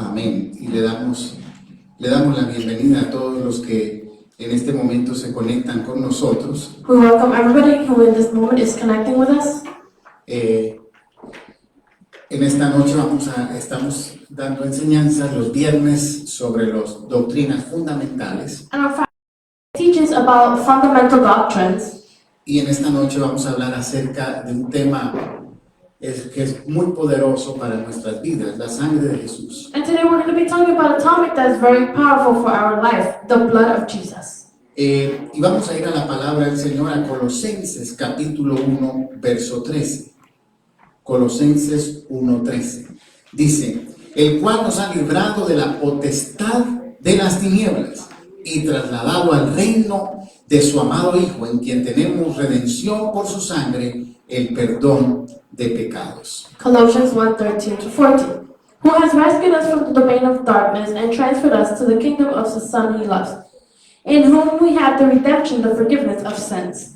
Amén. Y le damos la bienvenida a todos los que en este momento se conectan con nosotros. We welcome everybody who in this moment is connecting with us. En esta noche estamos dando enseñanzas los viernes sobre las doctrinas fundamentales. And our Friday teaches about fundamental doctrines. Y en esta noche vamos a hablar acerca de un tema que es muy poderoso para nuestras vidas, la sangre de Jesús. And today we're going to be talking about a topic that is very powerful for our life, the blood of Jesus. Y vamos a ir a la palabra del Señor, a Colosenses capítulo 1, verso 13. Colosenses 1:13. Dice, el cual nos ha librado de la potestad de las tinieblas y trasladado al reino de su amado Hijo, en quien tenemos redención por su sangre, el perdón de pecados. Colossians 1:13-14. Who has rescued us from the domain of darkness and transferred us to the kingdom of the Son he loves, in whom we have the redemption, the forgiveness of sins.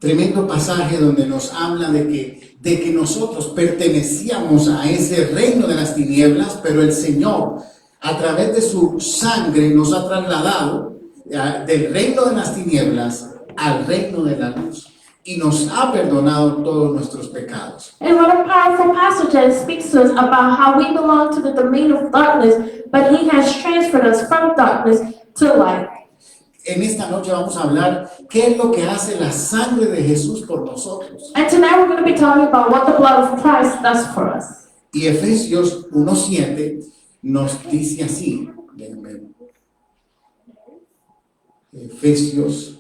Tremendo pasaje donde nos habla de que nosotros pertenecíamos a ese reino de las tinieblas, pero el Señor, a través de su sangre, nos ha trasladado del reino de las tinieblas al reino de la luz y nos ha perdonado todos nuestros pecados. And what a powerful passage that speaks to us about how we belong to the domain of darkness, but he has transferred us from darkness to light. En esta noche vamos a hablar qué es lo que hace la sangre de Jesús por nosotros. And tonight we're going to be talking about what the blood of Christ does for us. Y Efesios 1:7 nos dice así. Efesios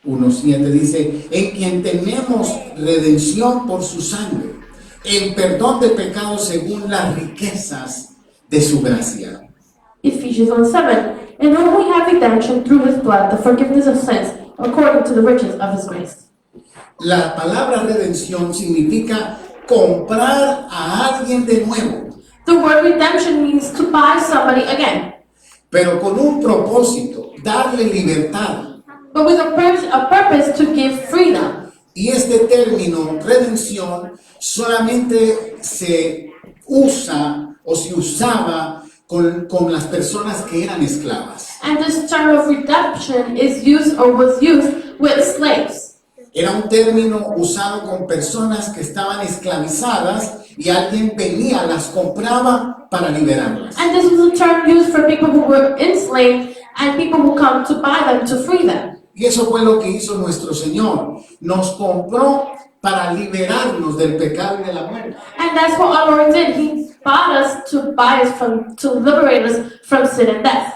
1:7 dice, en quien tenemos redención por su sangre, el perdón de pecados según las riquezas de su gracia. Ephesians 1:7. In whom we have redemption through his blood, the forgiveness of sins, according to the riches of his grace. La palabra redención significa comprar a alguien de nuevo, The word redemption means to buy somebody again, pero con un propósito, darle libertad. but with a purpose to give freedom. Y este término, redención, solamente se usa o se usaba con las personas que eran esclavas. And this term of redemption is used or was used with slaves. Era un término usado con personas que estaban esclavizadas y alguien venía, las compraba para liberarlas. And this was a term used for people who were enslaved and people who come to buy them to free them. Y eso fue lo que hizo nuestro Señor. Nos compró para liberarnos del pecado y de la muerte. And that's what our Lord did. He bought us to liberate us from sin and death.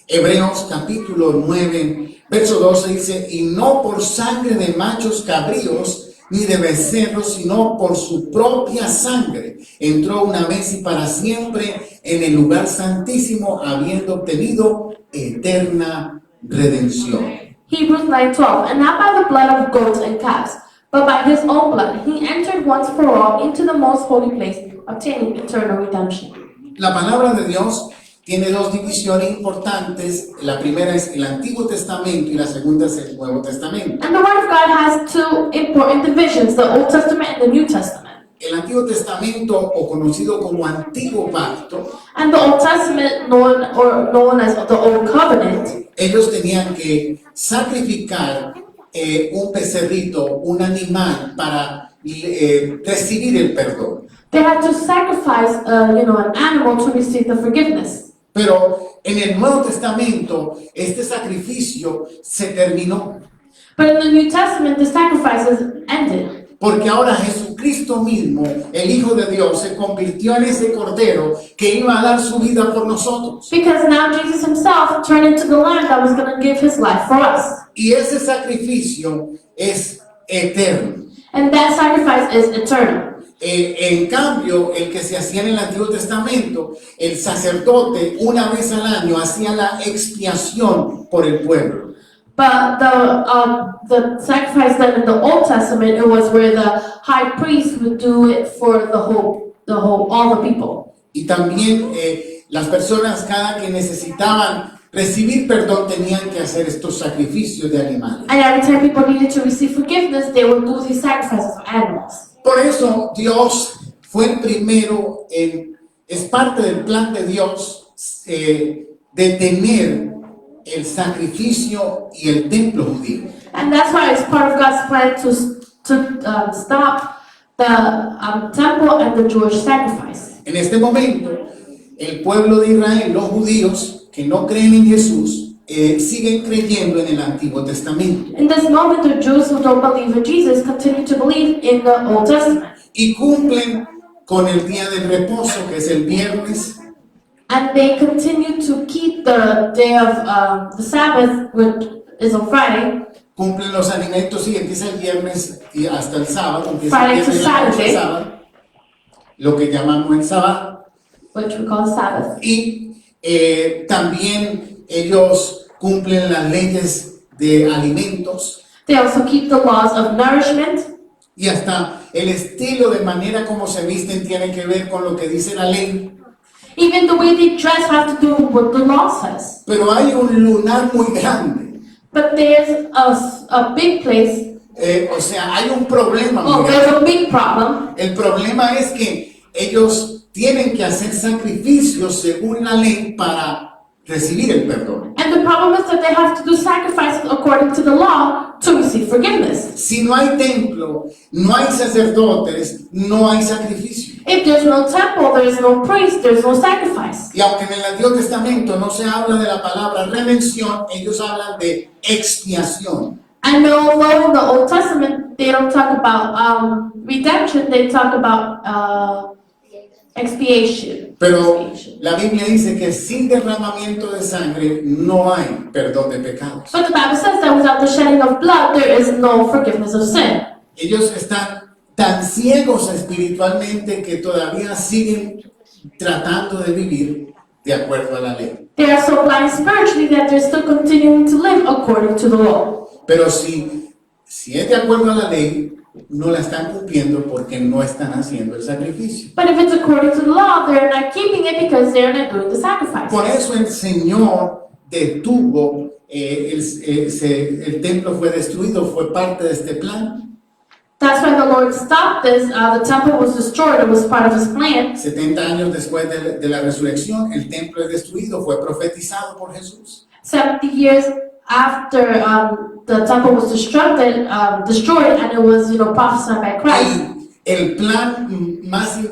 Hebreos capítulo 9, verso 12 dice, y no por sangre de machos cabríos ni de becerros, sino por su propia sangre, entró una vez y para siempre en el lugar santísimo, habiendo obtenido eterna redención. Hebrews 9:12. And not by the blood of goats and calves, but by his own blood, he entered once for all into the most holy place, obtaining eternal redemption. La palabra de Dios tiene dos divisiones importantes. La primera es el Antiguo Testamento y la segunda es el Nuevo Testamento. And the Word of God has two important divisions, the Old Testament and the New Testament. El Antiguo Testamento, o conocido como Antiguo Pacto, And the Old Testament, known as the Old Covenant, ellos tenían que sacrificar un becerrito, un animal, para recibir el perdón. they had to sacrifice, an animal to receive the forgiveness. Pero en el Nuevo Testamento, este sacrificio se terminó. But in the New Testament, the sacrifices ended. Porque ahora Jesucristo mismo, el Hijo de Dios, se convirtió en ese Cordero que iba a dar su vida por nosotros. Because now Jesus himself turned into the Lamb that was going to give his life for us. Y ese sacrificio es eterno. And that sacrifice is eternal. En cambio, el que se hacía en el Antiguo Testamento, el sacerdote una vez al año hacía la expiación por el pueblo. But the sacrifice done in the Old Testament, it was where the high priest would do it for all the people. Y también las personas cada que necesitaban recibir perdón tenían que hacer estos sacrificios de animales. And every time people needed to receive forgiveness, they would do these sacrifices of animals. Por eso Dios fue el primero es parte del plan de Dios detener el sacrificio y el templo judío. And that's why it's part of God's plan to stop the temple and the Jewish sacrifice. En este momento, el pueblo de Israel, los judíos que no creen en Jesús, siguen creyendo en el Antiguo Testamento In this moment, the Jews who don't believe in Jesus continue to believe in the Old Testament. y cumplen con el día del reposo, que es el viernes, And they continue to keep the day of the Sabbath, which is on Friday, cumplen los alimentos y empieza el viernes y hasta el sábado, empieza Friday el to viernes en la noche, Saturday. sábado, lo que llamamos el sábado, which we call Sabbath. y también ellos cumplen las leyes de alimentos They also keep the laws of nourishment, y hasta el estilo de manera como se visten tiene que ver con lo que dice la ley. even the way they dress have to do with what the law says. Pero hay un lunar muy grande, But there's a big place, o sea, hay un problema muy oh, grande. there's a big problem. El problema es que ellos tienen que hacer sacrificios según la ley para recibir el perdón. And the problem is that they have to do sacrifices according to the law to receive forgiveness. Si no hay templo, no hay sacerdotes, no hay sacrificio. If there's no temple, there's no priest, there's no sacrifice. Y aunque en el Antiguo Testamento no se habla de la palabra redención, ellos hablan de expiación. And although in the Old Testament they don't talk about redemption, they talk about expiation. Pero la Biblia dice que sin derramamiento de sangre no hay perdón de pecados. But the Bible says that without the shedding of blood, there is no forgiveness of sin. Ellos están tan ciegos espiritualmente que todavía siguen tratando de vivir de acuerdo a la ley. They are so blind spiritually that they're still continuing to live according to the law. Pero si es de acuerdo a la ley, no la están cumpliendo porque no están haciendo el sacrificio. But if it's according to the law, they're not keeping it because they're not doing the sacrifice. Por eso el Señor detuvo, el templo fue destruido, fue parte de este plan. That's why the Lord stopped this. The temple was destroyed. It was part of His plan. 70 años después de la resurrección, el templo es destruido, fue profetizado por Jesús. 70 years after the temple was destroyed, and it was, prophesied by Christ. Y el plan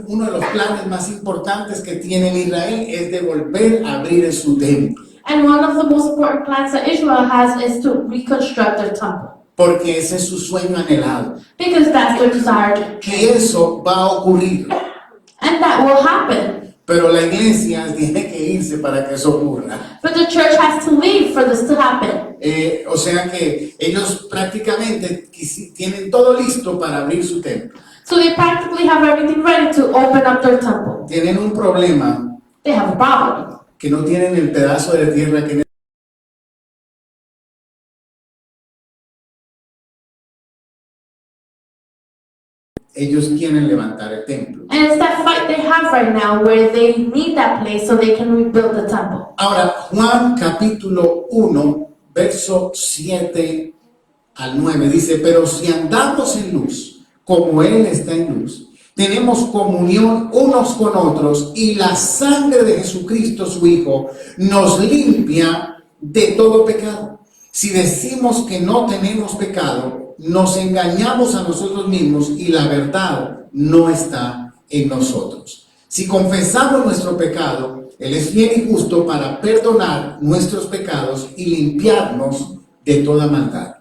uno de los planes más importantes que tiene Israel es de volver a abrir su templo. And one of the most important plans that Israel has is to reconstruct their temple. Porque ese es su sueño anhelado. Because that's their desired Que dream. eso va a ocurrir. And that will happen. Pero la iglesia tiene que irse para que eso ocurra. But the church has to leave for this to happen. O sea que ellos prácticamente tienen todo listo para abrir su templo. So they practically have everything ready to open up their temple. Tienen un problema They have a problem. que no tienen el pedazo de tierra que ellos quieren levantar el templo. And it's that fight they have right now where they need that place so they can rebuild the temple. Ahora, Juan capítulo 1, verso 7 al 9 dice, pero si andamos en luz, como Él está en luz, tenemos comunión unos con otros y la sangre de Jesucristo, su Hijo, nos limpia de todo pecado. Si decimos que no tenemos pecado, nos engañamos a nosotros mismos y la verdad no está en nosotros. Si confesamos nuestro pecado, Él es fiel y justo para perdonar nuestros pecados y limpiarnos de toda maldad.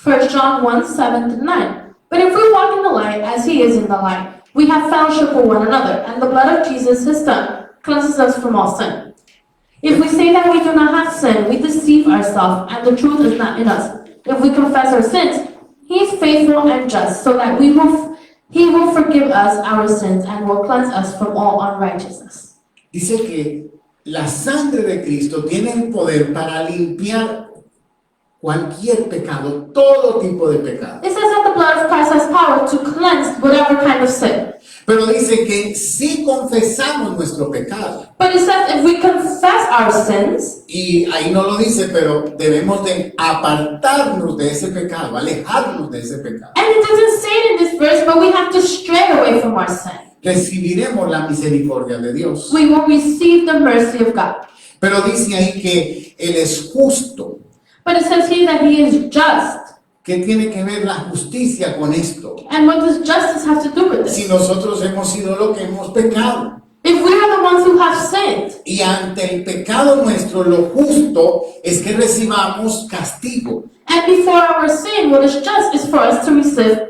1 John 1, 7-9. But if we walk in the light as He is in the light, we have fellowship with one another, and the blood of Jesus, His Son, cleanses us from all sin. If we say that we do not have sin, we deceive ourselves, and the truth is not in us. If we confess our sins, He is faithful and just, so that He will forgive us our sins and will cleanse us from all unrighteousness. Dice que la sangre de Cristo tiene el poder para limpiar cualquier pecado, todo tipo de pecado. It says that the blood of Christ has power to cleanse whatever kind of sin. Pero dice que si confesamos nuestro pecado, But it says if we confess our sins, y ahí no lo dice, pero debemos de apartarnos de ese pecado, alejarnos de ese pecado. and it doesn't say it in this verse, but we have to stray away from our sin. recibiremos la misericordia de Dios. We will receive the mercy of God. Pero dice ahí que Él es justo. But it says here that He is just. ¿Qué tiene que ver la justicia con esto? And what does justice have to do with Si this? nosotros hemos sido lo que hemos pecado. If we are the ones who have sinned, Y ante el pecado nuestro, lo justo es que recibamos castigo. and before our sin, what is just is for us to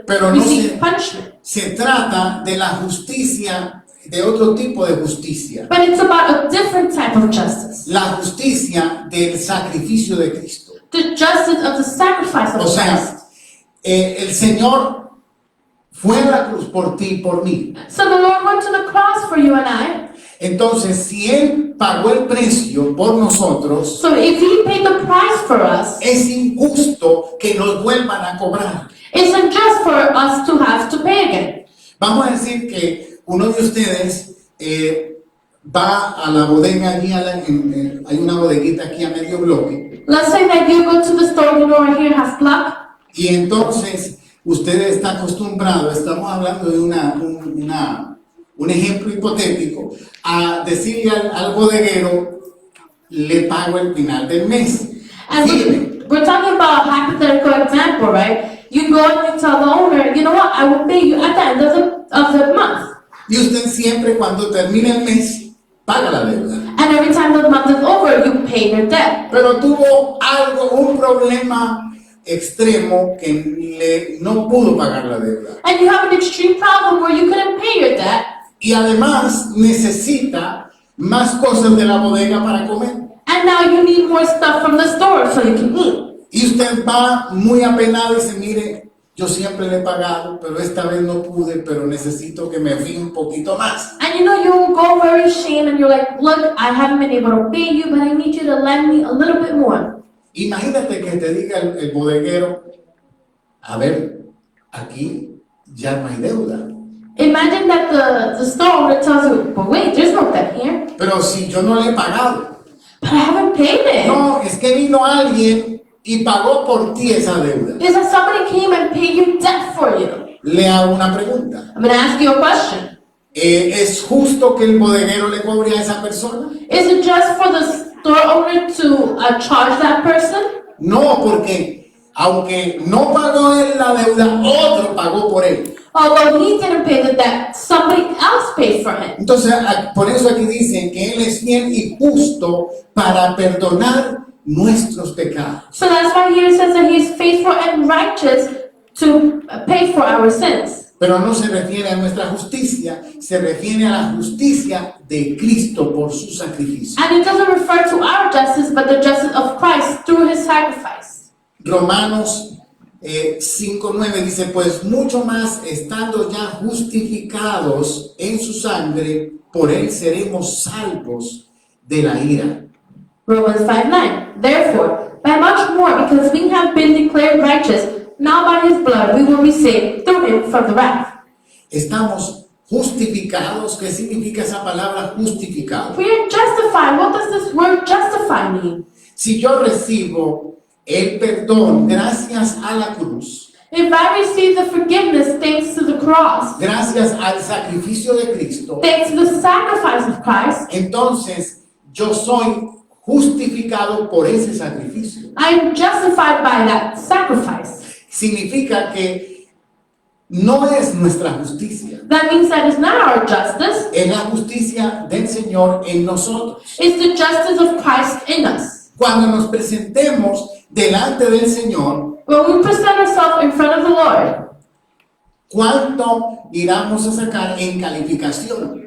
Pero no receive se- punishment. Se trata de la justicia, de otro tipo de justicia. But it's about a different type of justice. La justicia del sacrificio de Cristo. The justice of the sacrifice of O Christ. sea, el Señor fue a la cruz por ti y por mí. So the Lord went to the cross for you and I. Entonces, si Él pagó el precio por nosotros, So if He paid the price for us, es injusto que nos vuelvan a cobrar. it's unjust for us to have to pay again. Vamos a decir que uno de ustedes va a la bodega allí, hay una bodeguita aquí a medio bloque, Let's say that you go to the store, you know, right here has block, y entonces usted está acostumbrado, estamos hablando de un ejemplo hipotético, a decirle al bodeguero, le pago el final del mes. and Firme. we're talking about a hypothetical example, right? You go and you tell the owner, you know what, I will pay you at the end of the month. Y usted siempre cuando termina el mes, paga la deuda. And every time the month is over, you pay your debt. Pero tuvo un problema extremo que no pudo pagar la deuda. And you have an extreme problem where you couldn't pay your debt. Y además necesita más cosas de la bodega para comer. And now you need more stuff from the store so you can eat. Y usted va muy apenado y dice, mire, yo siempre le he pagado, pero esta vez no pude, pero necesito que me fíe un poquito más. And you know, you go very ashamed and you're like, look, I haven't been able to pay you, but I need you to lend me a little bit more. Imagínate que te diga el bodeguero, a ver, aquí ya no hay deuda. Imagine that the store owner tells you, but wait, there's no debt here. Pero si yo no le he pagado. But I haven't paid it. No, es que vino alguien y pagó por ti esa deuda. It's that somebody came and paid your debt for you. Le hago una pregunta. I'm going to ask you a question. ¿Es justo que el bodeguero le cobre a esa persona? Is it just for the store owner to charge that person? No, porque aunque no pagó él la deuda, otro pagó por él. Although he didn't pay the debt, somebody else paid for him. Entonces, por eso aquí dicen que Él es fiel y justo para perdonar nuestros pecados. So that's why here it says that he is faithful and righteous to pay for our sins. Pero no se refiere a nuestra justicia, se refiere a la justicia de Cristo por su sacrificio. And it doesn't refer to our justice, but the justice of Christ through his sacrifice. Romanos 5:9 dice, pues mucho más estando ya justificados en su sangre, por él seremos salvos de la ira. Romans 5:9. Therefore, by much more, because we have been declared righteous, now by his blood we will be saved through him from the wrath. Estamos justificados. ¿Qué significa esa palabra justificado? We are justified. What does this word justify mean? Si yo recibo el perdón gracias a la cruz, If I receive the forgiveness thanks to the cross, gracias al sacrificio de Cristo, thanks to the sacrifice of Christ, entonces yo soy justificado por ese sacrificio. I am justified by that sacrifice. Significa que no es nuestra justicia, That means that it's not our justice, es la justicia del Señor en nosotros. it's the justice of Christ in us. Cuando nos presentemos delante del Señor, When we present ourselves in front of the Lord, ¿cuánto iremos a sacar en calificación?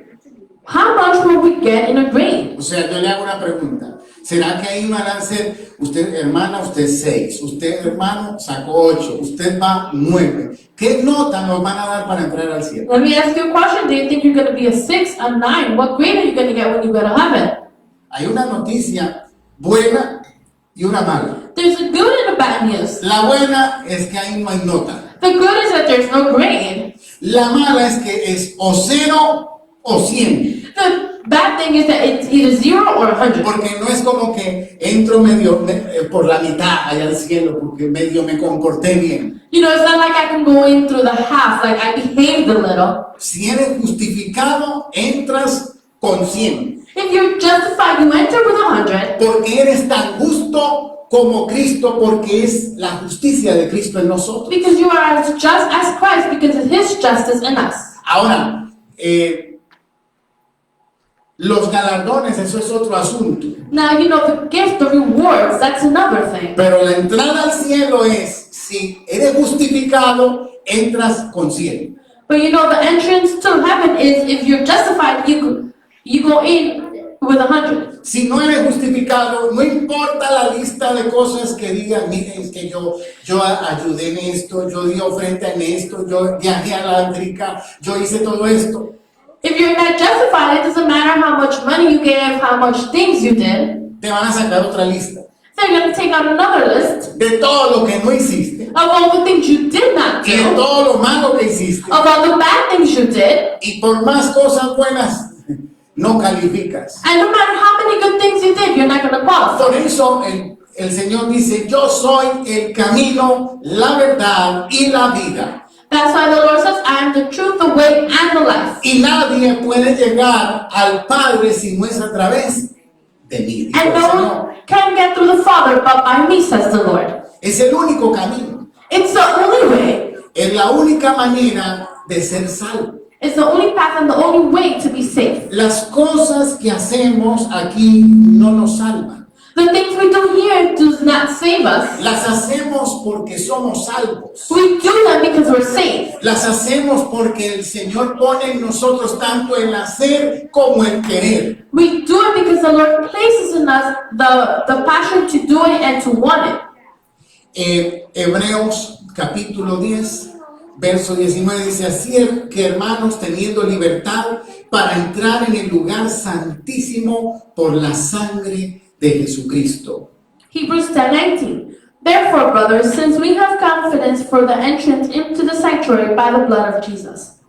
how much will we get in a grade? O sea, yo le hago una pregunta. ¿Será que ahí van a ser, usted hermana, usted 6, usted hermano sacó 8, usted va 9? ¿Qué nota nos van a dar para entrar al cielo? Let me ask you a question. Do you think you're going to be a 6, a 9? What grade are you going to get when you go to heaven? Hay una noticia buena y una mala. There's a good and a bad news. La buena es que ahí no hay nota. The good is that there's no grade. La mala es que es o 0 o 100. The bad thing thing is that it's either 0 or 100. Porque no es como que entro medio por la mitad allá al cielo porque medio me comporté bien. You know, it's not like I can go in through the half, like I behaved a little. Si eres justificado, entras con 100. If you're justified, you enter with 100 Porque eres tan justo como Cristo, porque es la justicia de Cristo en nosotros. because you are as just as Christ because of His justice in us. Ahora, los galardones, eso es otro asunto. Now, you know, the gift, the rewards, that's another thing. Pero la entrada al cielo es, si eres justificado, entras con 100. But you know, the entrance to heaven is if you're justified, you go in with 100. Si no eres justificado, no importa la lista de cosas que digan, miren, es que yo ayudé en esto, yo di ofrenda en esto, yo viajé a la África, yo hice todo esto. If you're not justified, it doesn't matter how much money you gave, how much things you did. Te van a sacar otra lista They're going to take out another list de todo lo que no hiciste, of all the things you did not de do, todo lo malo que hiciste. of all the bad things you did, Y por más cosas buenas, no calificas. and no matter how many good things you did, you're not going to qualify. Por eso el Señor dice, yo soy el camino, la verdad y la vida. That's why the Lord says, I am the truth, the way, and the life. Y nadie puede llegar al Padre si no es a través de mí. dijo And el no Señor. one can get through the Father but by me, says the Lord. Es el único camino. It's the only way. Es la única manera de ser salvo. It's the only path and the only way to be safe. Las cosas que hacemos aquí no nos salvan. The things we do here does not save us. Las hacemos porque somos salvos. We do them because we're saved. Las hacemos porque el Señor pone en nosotros tanto el hacer como el querer. We do it because the Lord places in us the passion to do it and to want it. Hebreos capítulo 10, verso 19 dice, así es que hermanos, teniendo libertad para entrar en el lugar santísimo por la sangre de Jesucristo. Hebrews 10:19. Therefore, brothers, since we have confidence for the entrance into the sanctuary by the blood of Jesus.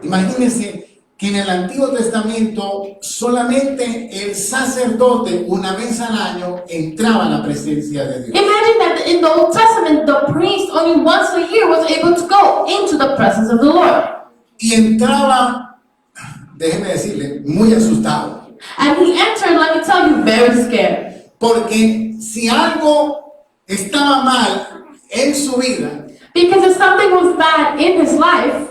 Imagínense que en el Antiguo Testamento solamente el sacerdote una vez al año entraba a la presencia de Dios. Imagine that in the Old Testament, the priest only once a year was able to go into the presence of the Lord. Y entraba, déjeme decirle, muy asustado. And he entered, let me tell you, very scared. Porque si algo estaba mal en su vida, Because if something was bad in his life,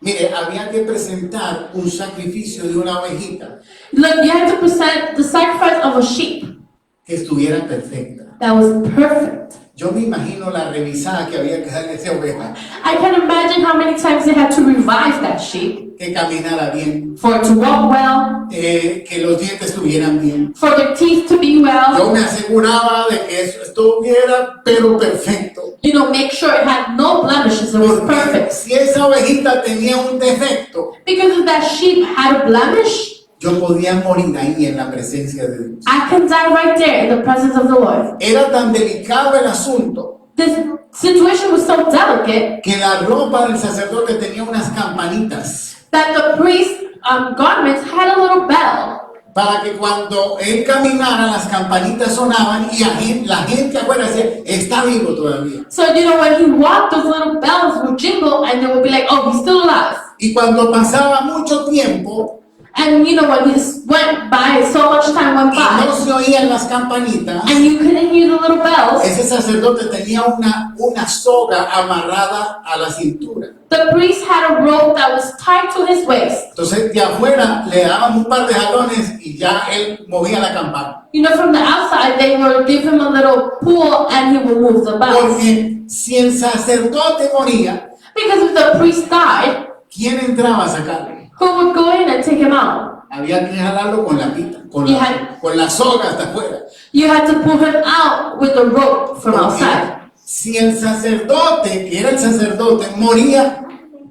mire, había que presentar un sacrificio de una ovejita look, you had to present the sacrifice of a sheep que estuviera perfecta. that was perfect. Yo me imagino la revisada que había que darle a esa oveja, I can imagine how many times they had to revive that sheep que caminara bien, for it to walk well, que los dientes estuvieran bien. for their teeth to be well. Yo me aseguraba de que eso estuviera pero perfecto. You know, make sure it had no blemishes, it was Porque perfect. si esa ovejita tenía un defecto, Because if that sheep had a blemish, yo podía morir ahí en la presencia de Dios. I can die right there in the presence of the Lord. Era tan delicado el asunto This situation was so delicate que la ropa del sacerdote tenía unas campanitas that the priest's garments had a little bell. para que cuando él caminara las campanitas sonaban y la gente afuera decía, está vivo todavía. So, you know, when he walked, those little bells would jingle and they would be like, oh, he's still alive. Y cuando pasaba mucho tiempo And, you know, when this went by, so much time went y no by, se oían las campanitas, and you couldn't hear the little bells, ese sacerdote tenía una soga amarrada a la cintura. the priest had a rope that was tied to his waist. Entonces de afuera le daban un par de jalones y ya él movía la campana. You know, from the outside, they would give him a little pull and he would move the bells. Porque si el sacerdote moría, Because if the priest died, ¿quién entraba a sacarlo? who would go in and take him out? Había que jalarlo con la pita, con Yeah. la soga hasta afuera. You had to pull him out with the rope from outside. Si el sacerdote, que era el sacerdote, moría,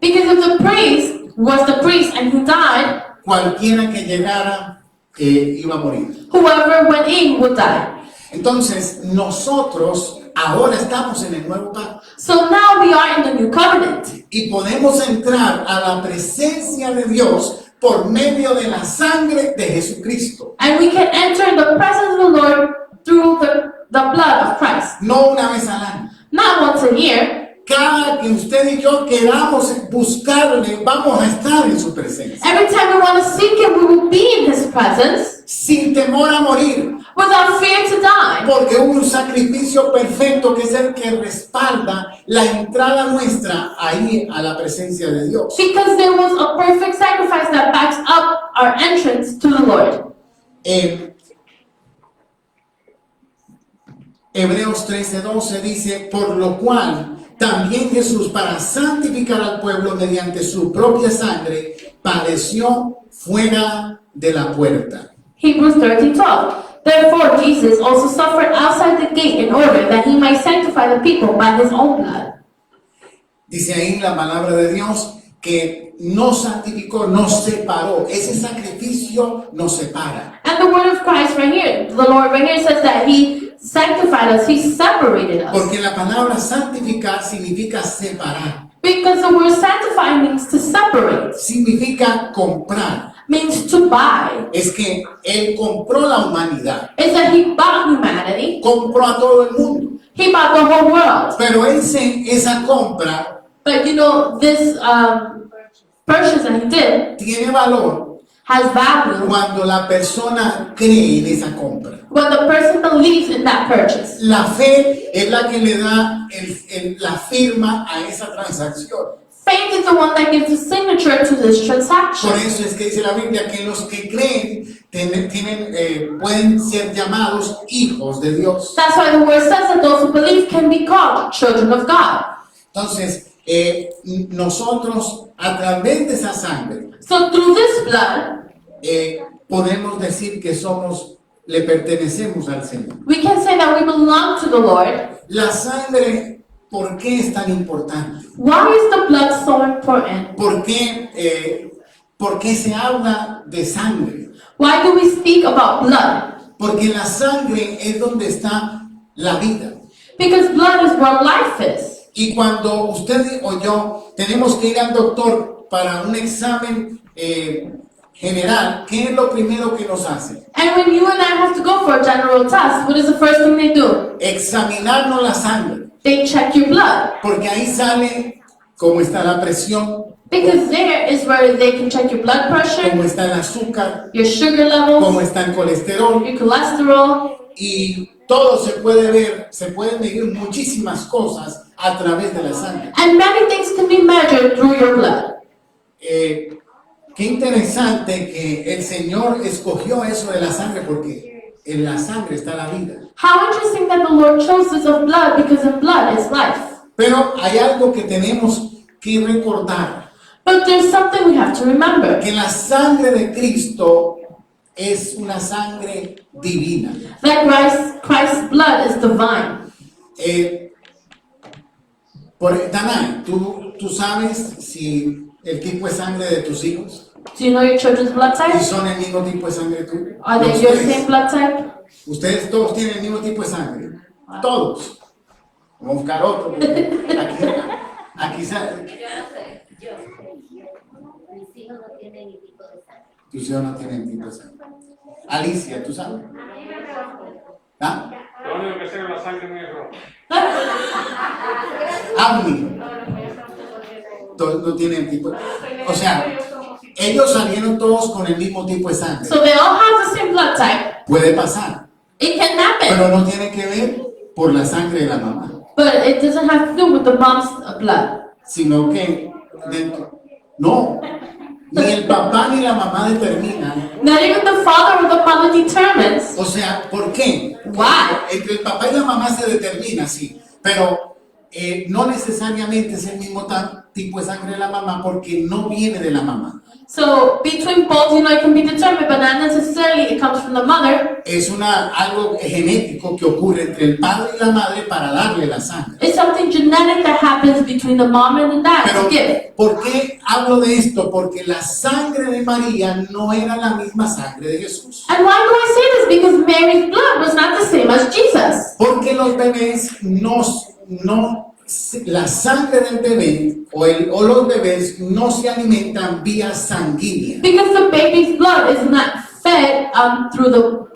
Because if the priest was the priest and he died, cualquiera que llegara iba a morir. whoever went in would die. Entonces nosotros ahora estamos en el nuevo pacto So now we are in the new covenant. y podemos entrar a la presencia de Dios por medio de la sangre de Jesucristo. And we can enter in the presence of the Lord through the blood of Christ. No una vez al año. Not once a year. Cada que usted y yo queramos buscarle, vamos a estar en su presencia. Every time we want to seek Him, we will be in His presence Sin temor a morir. without fear to die. Porque hubo un sacrificio perfecto que es el que respalda la entrada nuestra ahí a la presencia de Dios. Because there was a perfect sacrifice that backs up our entrance to the Lord. Hebreos 13:12 dice, por lo cual también Jesús, para santificar al pueblo mediante su propia sangre, padeció fuera de la puerta. Hebrews 13:12. Therefore Jesus also suffered outside the gate in order that He might sanctify the people by His own blood. Dice ahí la palabra de Dios que nos santificó, nos separó. Ese sacrificio nos separa. And the word of Christ right here, the Lord right here says that He sanctified us, He separated us. Porque la palabra santificar significa separar. Because the word sanctify means to separate, Significa comprar. means to buy. Es que Él compró la humanidad. It's that He bought humanity, Compró a todo el mundo. He bought the whole world. Pero esa compra But you know, this purchase that He did tiene valor has value cuando la persona cree en esa compra. when the person believes in that purchase. La fe es la que le da la firma a esa transacción. Faith is the one that gives the signature to this transaction. Por eso es que dice la Biblia que los que creen pueden ser llamados hijos de Dios. That's why the word says that those who believe can be called children of God. Entonces, nosotros a través de esa sangre So through this blood, podemos decir que le pertenecemos al Señor. we can say that we belong to the Lord. La sangre, ¿por qué es tan importante? Why is the blood so important? ¿Por qué se habla de sangre? Why do we speak about blood? Porque la sangre es donde está la vida. Because blood is where life is. Y cuando usted o yo tenemos que ir al doctor para un examen general, ¿qué es lo primero que nos hace? And when you and I have to go for a general test, what is the first thing they do? Examinarnos la sangre, They check your blood. porque ahí sale cómo está la presión, Because there is where they can check your blood cómo pressure, está el azúcar, your sugar cómo levels, está el colesterol, your cholesterol. y todo se puede ver, se pueden medir muchísimas cosas a través de la sangre. And many things can be measured through your blood. Qué interesante que el Señor escogió eso de la sangre, porque en la sangre está la vida. How interesting that the Lord chose this of blood, because in blood is life. Pero hay algo que tenemos que recordar, But there's something we have to remember. que la sangre de Cristo es una sangre divina. That Christ's blood is divine. Danay, ¿tú sabes si el tipo de sangre de tus hijos Do you know your children's blood y type? son el mismo tipo de sangre tuyo? Are they your same blood type? Ustedes todos tienen el mismo tipo de sangre. Todos. Vamos a buscar otro. porque Aquí sale. Yo no sé, mis hijos no tienen ni tipo de sangre. Tus hijos no tienen tipo de sangre. Alicia, ¿tú sabes? ¿Ah? Lo único que sé es la sangre mía es roja. Abni. Todos no tienen tipo. O sea, ellos salieron todos con el mismo tipo de sangre. So they all have the same blood type. Puede pasar, It can happen, pero no tiene que ver por la sangre de la mamá, but it doesn't have to do with the mom's blood. sino que no, ni el papá ni la mamá determinan. Not even the father or the mother determines. O sea, ¿por qué? Why? Entre el papá y la mamá se determina, sí, pero no necesariamente es el mismo tipo de sangre de la mamá porque no viene de la mamá. So between both, it can be determined, but not necessarily it comes from the mother. Es algo genético que ocurre entre el padre y la madre para darle la sangre. It's something genetic that happens between the mom and the dad Pero, to give. ¿por qué hablo de esto? Porque la sangre de María no era la misma sangre de Jesús. And why do I say this? Because Mary's blood was not the same as Jesus. Porque los bebés no la sangre del bebé o los bebés no se alimentan vía sanguínea, Because the baby's blood is not fed through the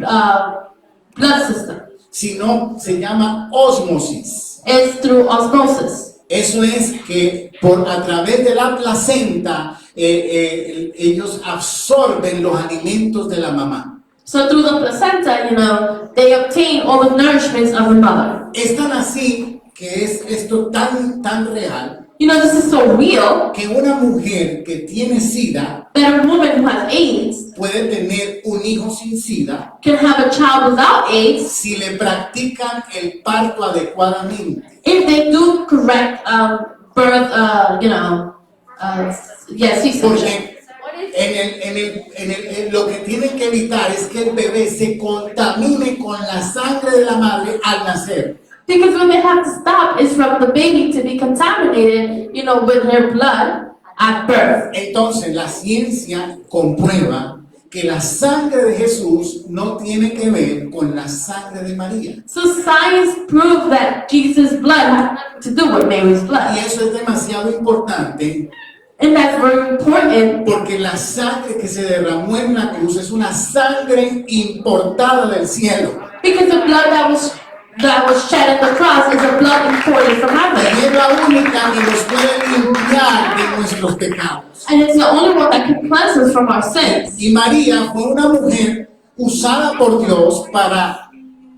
blood system. sino se llama ósmosis. It's through osmosis. Eso es que a través de la placenta ellos absorben los alimentos de la mamá. So through the placenta, they obtain all the nourishments of the mother. Es tan así que es esto tan real This is so real que una mujer que tiene SIDA that a woman who has AIDS puede tener un hijo sin SIDA can have a child without AIDS si le practican el parto adecuadamente. if they do correct birth, C-section. Porque lo que tienen que evitar es que el bebé se contamine con la sangre de la madre al nacer. Because what they have to stop is from the baby to be contaminated, with her blood at birth. Entonces la ciencia comprueba que la sangre de Jesús no tiene que ver con la sangre de María. So science proved that Jesus' blood had nothing to do with Mary's Y blood. eso es demasiado importante And that's very important porque la sangre que se derramó en la cruz es una sangre importada del cielo. because the blood that was shed at the cross is a blood imported from Y heaven. es la única que nos puede limpiar de nuestros pecados. And it's the only one that can cleanse us from our sins. Y María fue una mujer usada por Dios para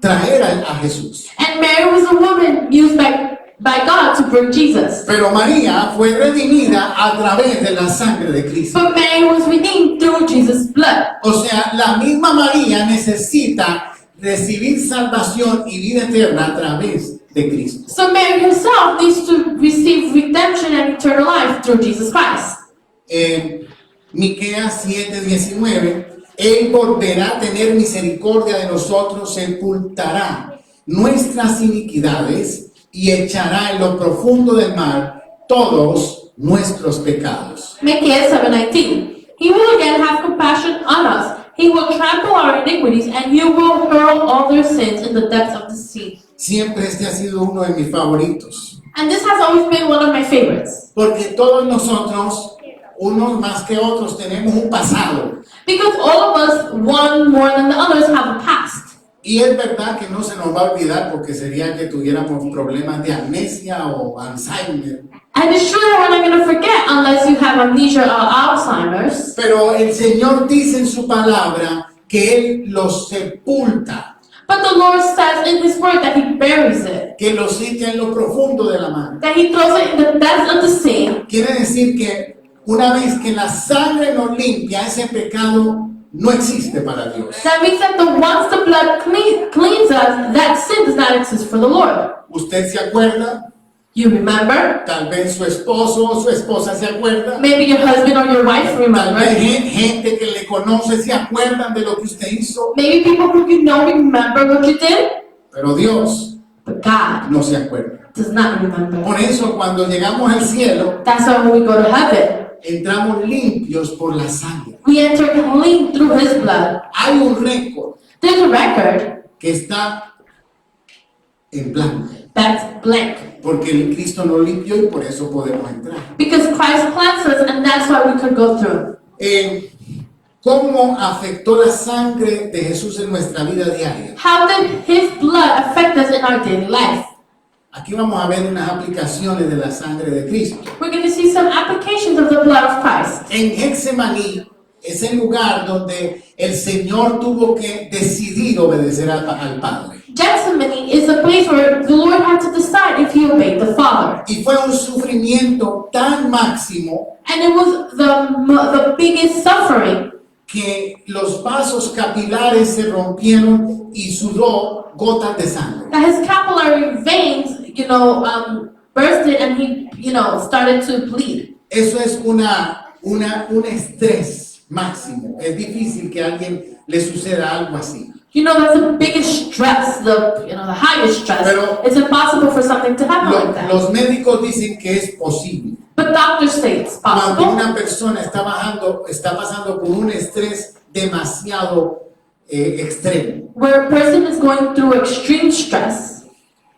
traer a Jesús. And Mary was a woman used by God to bring Jesus. Pero María fue redimida a través de la sangre de Cristo. But Mary was redeemed through Jesus' blood. O sea, la misma María necesita recibir salvación y vida eterna a través de Cristo. So Mary herself needs to receive redemption and eternal life through Jesus Christ. Miqueas 7:19, Él volverá a tener misericordia de nosotros, sepultará nuestras iniquidades y echará en lo profundo del mar todos nuestros pecados. Micaiah 7:19. He will again have compassion on us. He will trample our iniquities, and you will hurl all their sins in the depths of the sea. Siempre este ha sido uno de mis favoritos, And this has always been one of my favorites. porque todos nosotros, unos más que otros, tenemos un pasado. Because all of us, one more than the others, have a past. Y es verdad que no se nos va a olvidar porque sería que tuviéramos problemas de amnesia o Alzheimer. And it's true that we're not going to forget unless you have amnesia or Alzheimer's. Pero el Señor dice en su palabra que Él los sepulta, But the Lord says in His Word that He buries it, que los echa en lo profundo de la mar. that He throws it in the depths of the sea. Quiere decir que una vez que la sangre nos limpia, ese pecado no existe para Dios. That means that once the blood cleans us, that sin does not exist for the Lord. ¿Usted se acuerda? You remember? Tal vez su esposo o su esposa se acuerda. Maybe your husband or your wife Tal vez remember. gente que le conoce se acuerdan de lo que usted hizo. Maybe people who you know remember what you did, Pero Dios but God no se acuerda. does not remember. Por eso cuando llegamos al cielo, That's why when we go to heaven, entramos limpios por la sangre. we enter clean through His blood. Hay un récord There's a record que está en blanco, that's blank. porque el Cristo nos limpió y por eso podemos entrar. Because Christ cleansed us, and that's why we could go through. ¿Cómo afectó la sangre de Jesús en nuestra vida diaria? How did His blood affect us in our daily life? Aquí vamos a ver unas aplicaciones de la sangre de Cristo. We're going to see some applications of the blood of Christ. En Getsemaní es el lugar donde el Señor tuvo que decidir obedecer al Padre. Gethsemane is the place where the Lord had to decide if He obeyed the Father. Y fue un sufrimiento tan máximo And it was the biggest suffering que los vasos capilares se rompieron y sudó gotas de sangre. that His capillary veins, bursted, and He, started to bleed. Eso es un estrés máximo. Es difícil que a alguien le suceda algo así. That's the biggest stress, the highest stress. Pero- It's impossible for something to happen like that. Los médicos dicen que es posible. But doctors say it's Cuando possible. una persona está pasando por un estrés demasiado extremo. Where a person is going through extreme stress,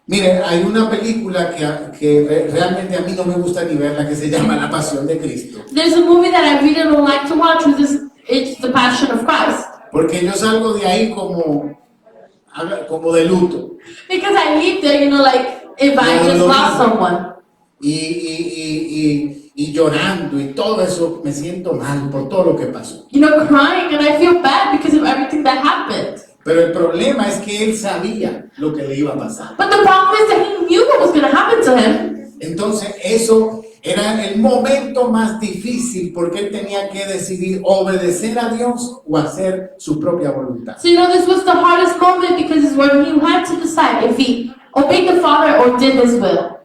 Miren, hay una película que realmente a mí no me gusta ni verla, que se llama La Pasión de Cristo. There's a movie that I really don't like to watch, which is it's The Passion of Christ. Porque yo salgo de ahí como de luto. Because I leave there, like if I just lost someone. Y llorando y todo eso, me siento mal por todo lo que pasó. Crying, and I feel bad because of everything that happened. Pero el problema es que él sabía lo que le iba a pasar. But the problem is that he knew what was going to happen to him. Entonces eso era el momento más difícil porque él tenía que decidir obedecer a Dios o hacer su propia voluntad. So this was the hardest moment because it's when he had to decide if he obeyed the Father or did his will.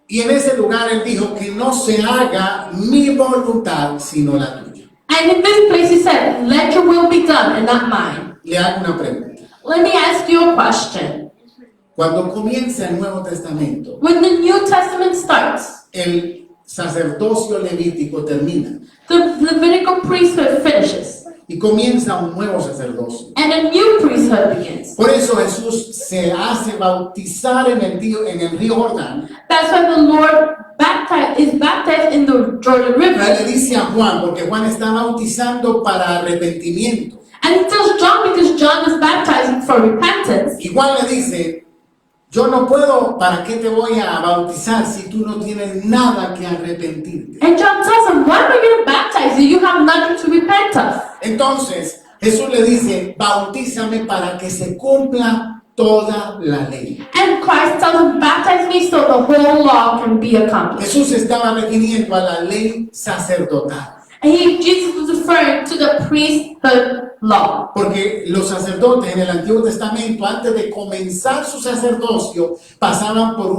Y en ese lugar él dijo que no se haga mi voluntad sino la tuya. And in this place he said, let your will be done and not mine. Le hago una pregunta. Let me ask you a question. Cuando comienza el Nuevo Testamento, When the New Testament starts, el sacerdocio levítico termina the Levitical priesthood finishes y comienza un nuevo sacerdocio. and a new priesthood begins. Por eso Jesús se hace bautizar en el río Jordán. That's why the Lord is baptized in the Jordan Y le River. dice a Juan, porque Juan está bautizando para arrepentimiento. And he tells John because John is baptizing for repentance. Y Juan le dice, yo no puedo, ¿para qué te voy a bautizar si tú no tienes nada que arrepentirte? And John tells him, why am I going to baptize you? You have nothing to repent of. Entonces Jesús le dice, bautízame para que se cumpla toda la ley. And Christ tells him, baptize me so the whole law can be accomplished. Jesús estaba refiriendo a la ley sacerdotal. And Jesus was referring to the priesthood law. Porque los sacerdotes en el Antiguo Testamento, antes de comenzar su sacerdocio, pasaban por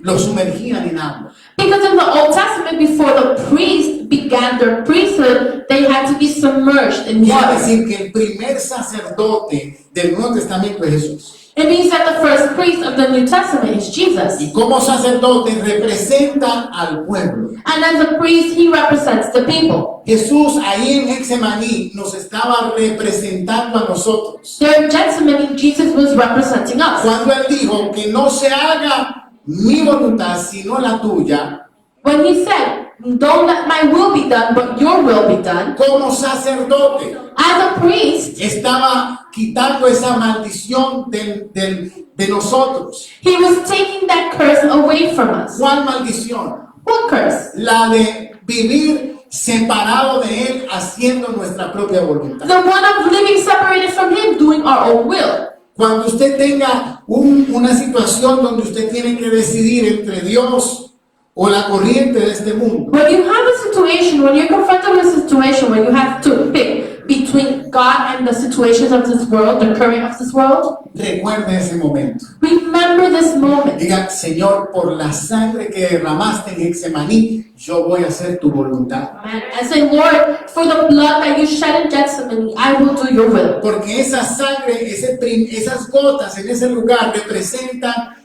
lo sumergían en agua. Because in the Old Testament, before the priest began their priesthood, they had to be submerged in Quiere water. decir que el primer sacerdote del Nuevo Testamento es Jesús. It means that the first priest of the New Testament is Jesus. Y como sacerdote representa al pueblo. And as a priest, he represents the people. Jesús ahí en Getsemaní nos estaba representando a nosotros. There in Gethsemane, Jesus was representing us. Cuando él dijo que no se haga mi voluntad sino la tuya, When he said, don't let my will be done, but your will be done. como sacerdote As a priest, estaba quitando esa maldición de nosotros. he was taking that curse away from us. ¿Cuál maldición? What curse? La de vivir separado de él haciendo nuestra propia voluntad. The one of living separated from him, doing our own will. Cuando usted tenga una situación donde usted tiene que decidir entre Dios o la corriente de este mundo, When you have a situation, when you're confronted with a situation where you have to pick between God and the situations of this world, the current of this world, recuerde ese momento. remember this moment. Diga, Señor, por la sangre que derramaste en Getsemaní, yo voy a hacer tu voluntad. Amen. And say, Lord, for the blood that you shed in Gethsemane, I will do your will. Porque esa sangre, esas gotas en ese lugar representan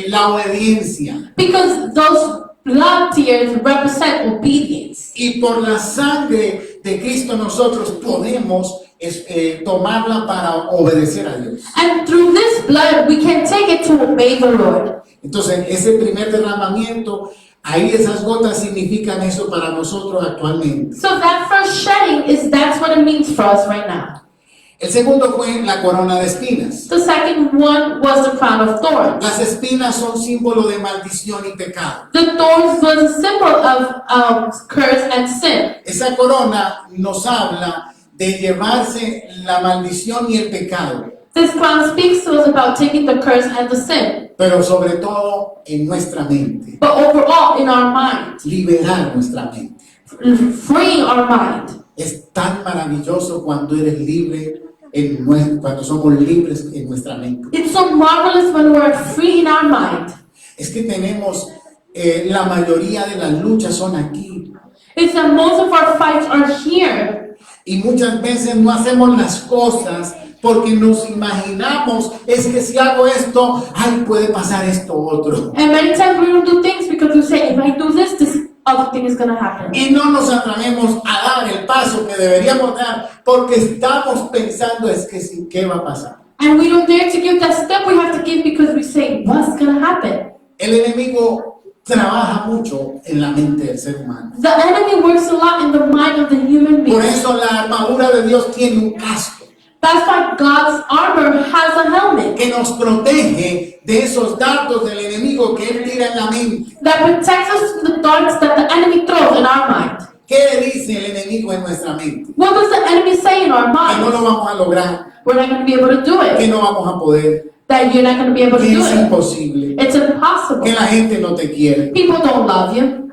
la obediencia. Because those blood tears represent obedience. Y por la sangre de Cristo nosotros podemos tomarla para obedecer a Dios. And through this blood, we can take it to obey the Lord. Entonces, ese primer derramamiento, ahí esas gotas significan eso para nosotros actualmente. So that first shedding that's what it means for us right now. El segundo fue la corona de espinas. The second one was the crown of thorns. Las espinas son símbolo de maldición y pecado. The thorns was a symbol of curse and sin. Esa corona nos habla de llevarse la maldición y el pecado, This crown speaks to us about taking the curse and the sin, pero sobre todo en nuestra mente. but overall in our mind, Liberar nuestra mente. freeing our mind. Es tan maravilloso cuando eres libre, cuando somos libres en nuestra mente. It's so marvelous when we're free in our mind. Es que tenemos, la mayoría de las luchas son aquí. It's that most of our fights are here. Y muchas veces no hacemos las cosas porque nos imaginamos, es que si hago esto, ay, puede pasar esto otro. And many times we don't do things because we say, if I do this, this other thing is going to happen. Y no nos atrevemos a dar el paso que deberíamos dar porque estamos pensando, es que sí, ¿qué va a pasar? And we don't dare to give that step we have to give because we say, what's going to happen? El enemigo trabaja mucho en la mente del ser humano. The enemy works a lot in the mind of the human Por being. eso la armadura de Dios tiene un casco That's why God's armor has a helmet que nos protege de esos dardos del enemigo que él tira en la mente. that protects us from the darts that the enemy throws in our mind. ¿Qué le dice el enemigo en nuestra mente? What does the enemy say in our Que no mind? lo vamos a lograr, We're not going to be able to do que it. no vamos a poder, That you're not going to be able to que do es it. imposible, It's impossible. que la gente no te quiere. People don't love you.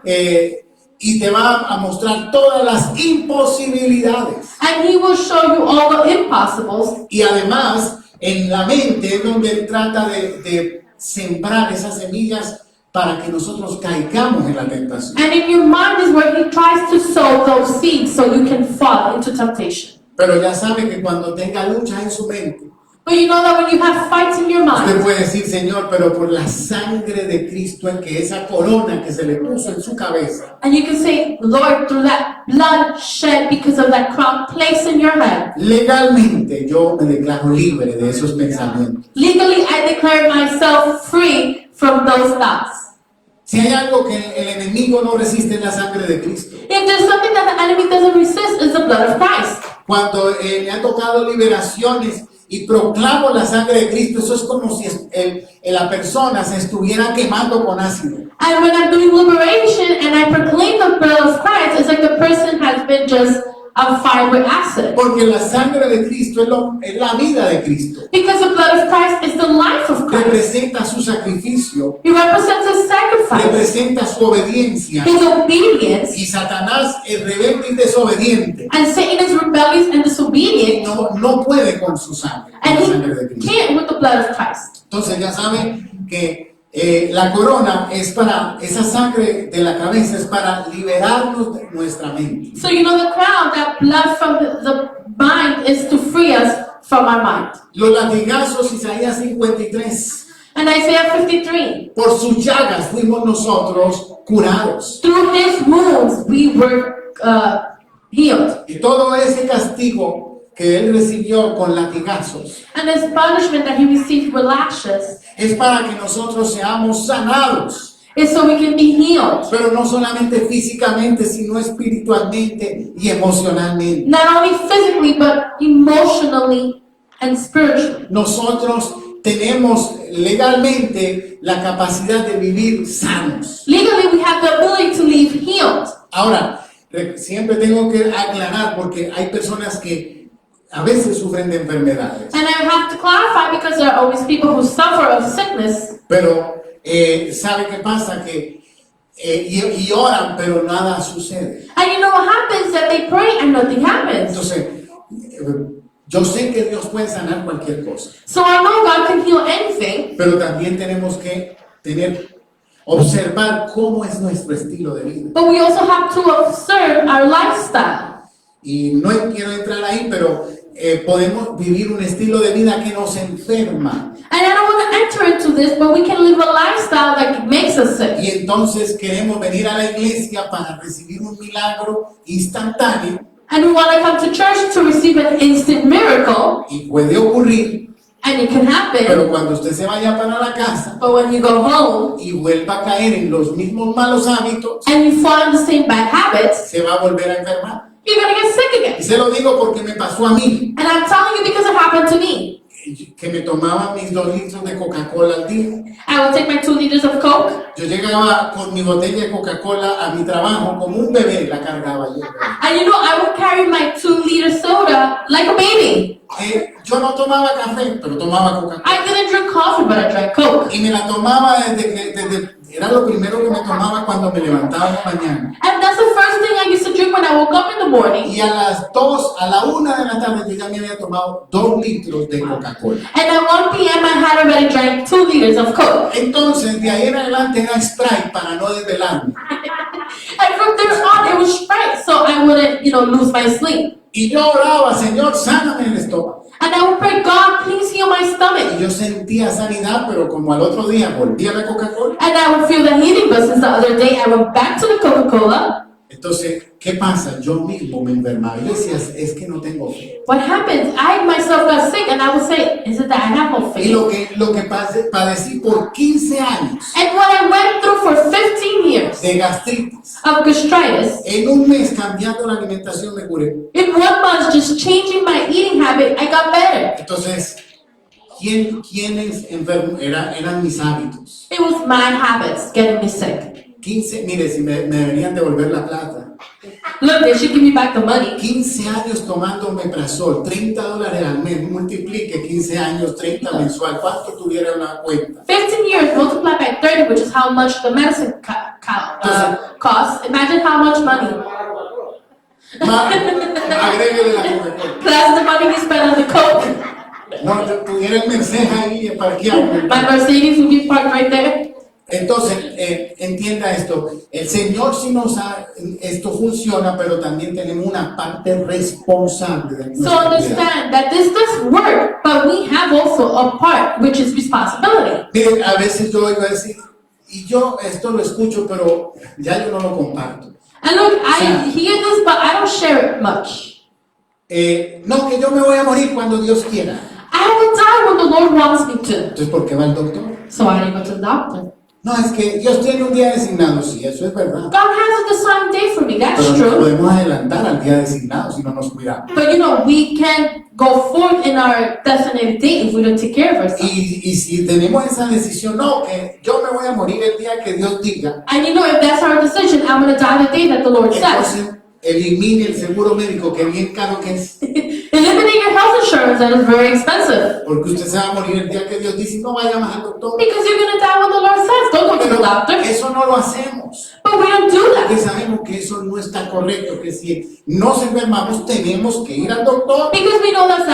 Y te va a mostrar todas las imposibilidades. And he will show you all the impossibles. Y además, en la mente es donde él trata de sembrar esas semillas para que nosotros caigamos en la tentación. And in your mind is where he tries to sow those seeds so you can fall into temptation. Pero ya sabe que cuando tenga luchas en su mente, But you know that when you have fights in your usted mind, puede decir, Señor, pero por la sangre de Cristo, en que esa corona que se le puso en su cabeza, and you can say, Lord, through that blood shed because of that crown placed in your head, legalmente yo me declaro libre de esos pensamientos. legally I declare myself free from those thoughts. Si hay algo que el enemigo no resiste es la sangre de Cristo. If there's something that the enemy doesn't resist, it's the blood of Christ. Cuando me han tocado liberaciones y proclamo la sangre de Cristo, eso es como si la persona se estuviera quemando con ácido. And when I'm doing liberation and I proclaim the blood of Christ, it's like the person has been just on fire with acid. Porque la sangre de Cristo es la vida de Cristo. Because the blood of Christ is the life of Christ. Representa su sacrificio, It represents his sacrifice, representa su obediencia. his obedience, Y Satanás, el rebelde y desobediente, and Satan is rebellious and disobedient, no puede con su sangre, con and la sangre de he Cristo. can't with the blood of Christ. Entonces ya saben que la corona es para, esa sangre de la cabeza es para liberarnos de nuestra mente. So you know the crown, that blood from the mind is to free us from our mind. Los latigazos, Isaías 53, And Isaiah 53, por sus llagas fuimos nosotros curados. through his wounds we were healed. Y todo ese castigo que él recibió con latigazos And his punishment that he received with lashes es para que nosotros seamos sanados. is so we can be healed. Pero no solamente físicamente, sino espiritualmente y emocionalmente. Not only physically, but emotionally and spiritually. Nosotros tenemos legalmente la capacidad de vivir sanos. Legally, we have the ability to live healed. Ahora, siempre tengo que aclarar porque hay personas que a veces sufren de enfermedades, And I have to clarify because there are always people who suffer of sickness. pero ¿sabe qué pasa? Que y oran, pero nada sucede. And you know what happens? That they pray and nothing happens. Entonces, yo sé que Dios puede sanar cualquier cosa, So I know God can heal anything, pero también tenemos que observar cómo es nuestro estilo de vida. but we also have to observe our lifestyle. Y no quiero entrar ahí, pero podemos vivir un estilo de vida que nos enferma. And I don't want to enter into this, but we can live a lifestyle that makes us sick. Y entonces queremos venir a la iglesia para recibir un milagro instantáneo. And we want to come to church to receive an instant miracle, Y puede ocurrir, and it can happen. pero cuando usted se vaya para la casa But when you go home y vuelva a caer en los mismos malos hábitos, and you fall in the same bad habits, se va a volver a enfermar. you're going to get sick Y again. se lo digo porque me pasó a mí, And I'm telling you because it happened to me. que me tomaba mis 2 litros de Coca-Cola al día. I would take my 2 liters of Coke, Yo llegaba con mi botella de Coca-Cola a mi trabajo como un bebé, la cargaba yo. and you know, I would carry my 2-liter soda like a baby. Yo no tomaba café, pero tomaba Coca-Cola. I didn't drink coffee, but I drank Coke. Y me la tomaba era lo primero que me tomaba cuando me levantaba en la mañana. And that's the first thing I used to drink when I woke up in the morning. Y a la 1 de la tarde yo ya me había tomado 2 litros de Coca-Cola. And at 1 p.m. I had already drank 2 liters of Coke. Entonces, de ahí en adelante era Sprite para no desvelarme. And from there on, it was Sprite, so I wouldn't, lose my sleep. Y yo oraba, Señor, sáname el estómago. And I would pray, God, please heal my Y stomach. yo sentía sanidad, pero como al otro día volví a la Coca-Cola, And I would feel the healing, but since the other day I went back to the Coca-Cola, Entonces, ¿qué pasa? Yo mismo me enfermaba y decía, es que no tengo fe. What happens? I myself got sick, and I would say, "Is it that I have no Y faith?" lo que padecí por 15 años And what I went through for 15 years de gastritis, of gastritis, en un mes cambiando la alimentación me curé. in 1 month, just changing my eating habit, I got better. Entonces, ¿quiénes enfermos? Eran mis hábitos. It was my habits getting me sick. 15, mire, si me deberían devolver la plata. Look, they should give me back the money. 15 años tomando omeprazol, $30 al mes, multiplique 15 años, 30 mensual, ¿cuánto tuviera una cuenta? 15 years multiplied by 30, which is how much the medicine costs. Imagine how much money. Agréguele la Coca-Cola. That's the money we spent on the Coke. No, tuviera el Mercedes ahí parqueado. My Mercedes would be parked right there. Entonces, entienda esto, el Señor sí esto funciona, pero también tenemos una parte responsable de So nuestra vida. understand that this does work, but we have also a part, which is responsibility. Miren, a veces yo oigo decir, y yo esto lo escucho, pero ya yo no lo comparto. And look, I hear this, but I don't share it much. No, que yo me voy a morir cuando Dios quiera. I will die when the Lord wants me to. Entonces, ¿por qué va el doctor? So I didn't go to the doctor. No, es que Dios tiene un día designado, sí, eso es verdad. God has a decided day for me, that's Pero no true. podemos adelantar al día designado si no nos cuidamos. But we can't go forth in our designated date if we don't take care of ourselves. Y si tenemos esa decisión, no, que yo me voy a morir el día que Dios diga, And if that's our decision, I'm going to die the day that the Lord says. entonces elimine el seguro médico, que bien caro que es, Eliminate your health insurance, that is very expensive. porque usted se va a morir el día que Dios dice, no vaya más al doctor. Because you're going to die when the Lord says. Don't go to the Pero doctor. eso no lo hacemos, But we don't do porque that. sabemos que eso no está correcto, que si nos enfermamos tenemos que ir al doctor. Because we know that's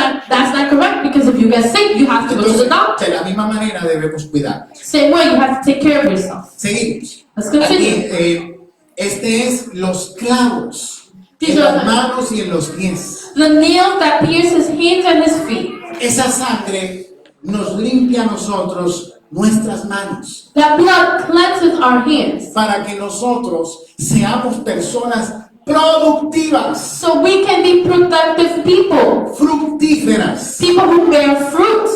not correct. Because if you get sick, you have to go to the Entonces, doctor. de la misma manera debemos cuidar. Same way, you have to take care of yourself. Seguimos. Let's Aquí, continue. este es los clavos These en are las the- manos y en los pies. The nails that pierce his hands and his feet. Esa sangre nos limpia a nosotros nuestras manos That blood cleanses our hands. para que nosotros seamos personas productivas, So we can be productive people. fructíferas. People who bear fruit.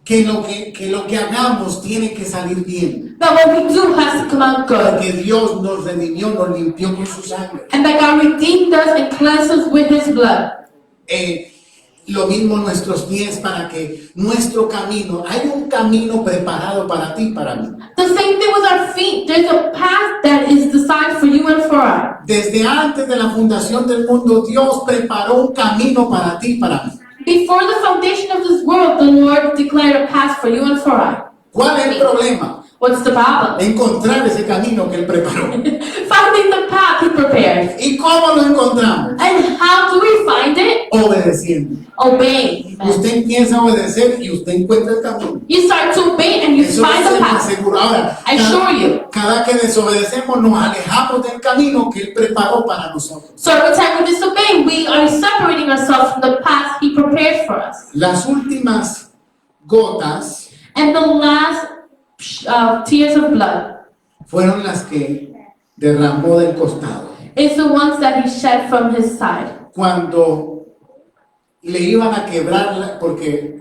Que lo que hagamos tiene que salir bien, That what we do has to come out good. porque Dios nos redimió, nos limpió con su sangre. And that God redeemed us and cleansed us with his blood. Lo mismo nuestros pies, para que nuestro camino, hay un camino preparado para ti, para mí. The same thing with our feet. There's a path that is designed for you and for I. Desde antes de la fundación del mundo, Dios preparó un camino para ti, para mí. Before the foundation of this world, the Lord declared a path for you and for I. ¿Cuál es el problema? What's the problem? Encontrar ese camino que Él preparó. Finding the path he prepared. ¿Y cómo lo encontramos? And how do we find it? Obedeciendo. Obeying. Usted empieza a obedecer y usted encuentra el camino. You start to obey and you Eso find se the lo path. aseguro. Ahora, I assure you. cada que desobedecemos nos alejamos del camino que Él preparó para nosotros. So every time we disobey, we are separating ourselves from the path he prepared for us. Las últimas gotas And the last tears of blood fueron las que derramó del costado. is the ones that he shed from his side. Cuando le iban a quebrar, porque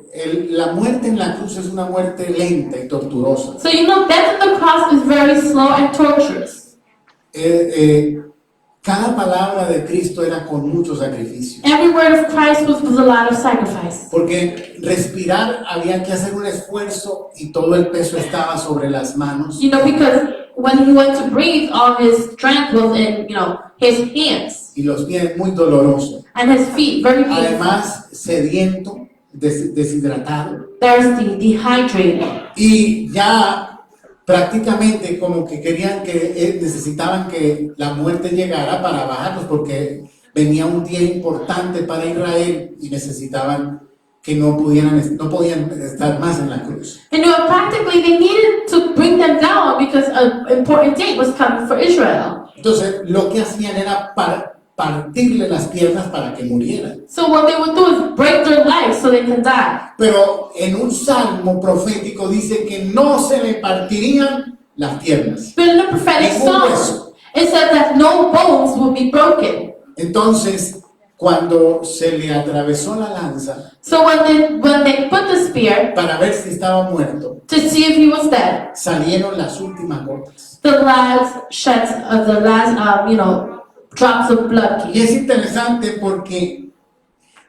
la muerte en la cruz es una muerte lenta y torturosa. So death on the cross is very slow and torturous. Cada palabra de Cristo era con mucho sacrificio. Every word of Christ was a lot of sacrifice. Porque respirar había que hacer un esfuerzo y todo el peso estaba sobre las manos. Because when he went to breathe, all his strength was in, his hands Y los pies muy dolorosos. and his feet, very painful. Además, sediento, deshidratado. Thirsty, dehydrated. Y ya prácticamente como que querían necesitaban que la muerte llegara para bajarlos, porque venía un día importante para Israel y necesitaban que no podían estar más en la cruz. And practically they needed to bring them down because an important date was coming for Israel. Entonces lo que hacían era partirle las piernas para que murieran. So what they would do is break their legs so they can die. Pero en un salmo profético dice que no se le partirían las piernas. But in the prophetic Ningún song, hueso. It said that no bones will be broken. Entonces, cuando se le atravesó la lanza So when they put the spear para ver si estaba muerto, to see if he was dead, salieron las últimas gotas. the last sheds of the last, drops of blood Y came. es interesante porque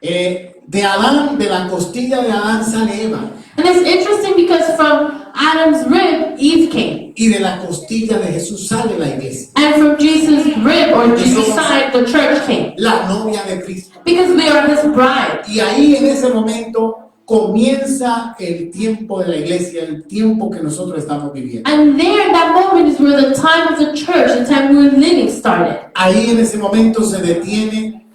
de Adán, de la costilla de Adán sale Eva, And it's interesting because from Adam's rib, Eve came. y de la costilla de Jesús sale la iglesia, And from Jesus' rib or Jesus' side, the church came. la novia de Cristo. Because we are his bride. Y ahí en ese momento comienza el tiempo de la iglesia, el tiempo que nosotros estamos viviendo. And there, that moment is where the time of the church, the time we're living, started. Ahí en ese momento se detiene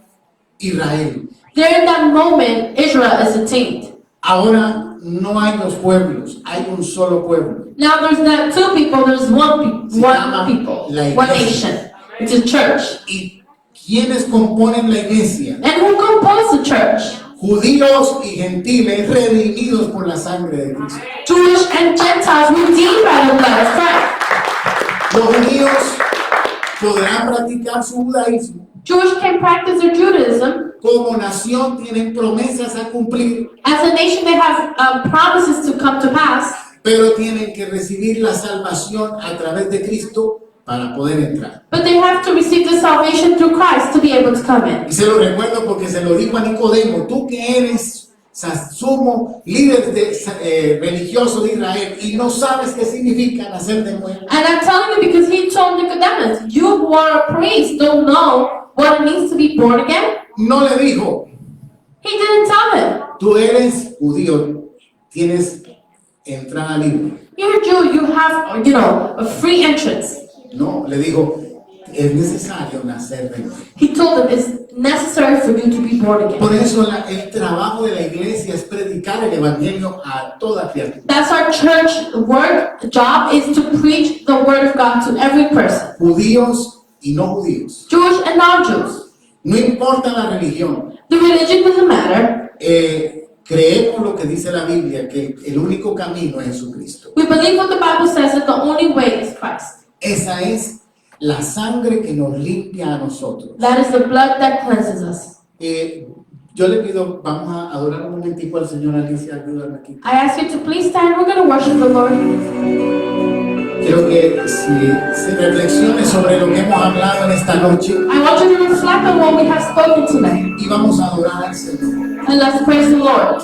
Israel. There in that moment, Israel is attained. Ahora no hay dos pueblos, hay un solo pueblo. Now there's not two people, there's one people, La one iglesia. nation. It's a church. ¿Y quiénes componen la iglesia? And who composed the church? Judíos y gentiles redimidos por la sangre de Cristo. Jewish and Gentiles redeemed by the blood of Christ. Los judíos podrán practicar su judaísmo. Jewish can practice their Judaism. Como nación tienen promesas a cumplir, As a nation, they have promises to come to pass, pero tienen que recibir la salvación a través de Cristo para poder entrar. but they have to receive the salvation through Christ to be able to come in. Y se lo recuerdo porque se lo dijo a Nicodemo, tú que eres sumo líder religioso de Israel y no sabes qué significa nacer de nuevo. And I'm telling you because he told Nicodemus, you who are a priest don't know what it means to be born again. No le dijo, He didn't tell him. tú eres judío, tienes entrada libre. You're a Jew, you have, a free entrance. No, le dijo, es necesario nacer de nuevo. He told them it's necessary for you to be born again. Por eso el trabajo de la iglesia es predicar el evangelio a toda criatura. That's our church work, job is to preach the word of God to every person. Judíos y no judíos. Jewish and non-Jews. No importa la religión. The religion doesn't matter. Creemos lo que dice la Biblia, que el único camino es Jesucristo. We believe what the Bible says that the only way is Christ. Esa es la sangre que nos limpia a nosotros. That is the blood that cleanses us. Yo le pido, vamos a adorar un momentico al Señor. Alicia, ayúdame aquí. I ask you to please stand. We're going to worship the Lord. Quiero que se reflexione sobre lo que hemos hablado en esta noche I want you to reflect on what we have spoken tonight. y vamos a adorar al Señor. And let's praise the Lord.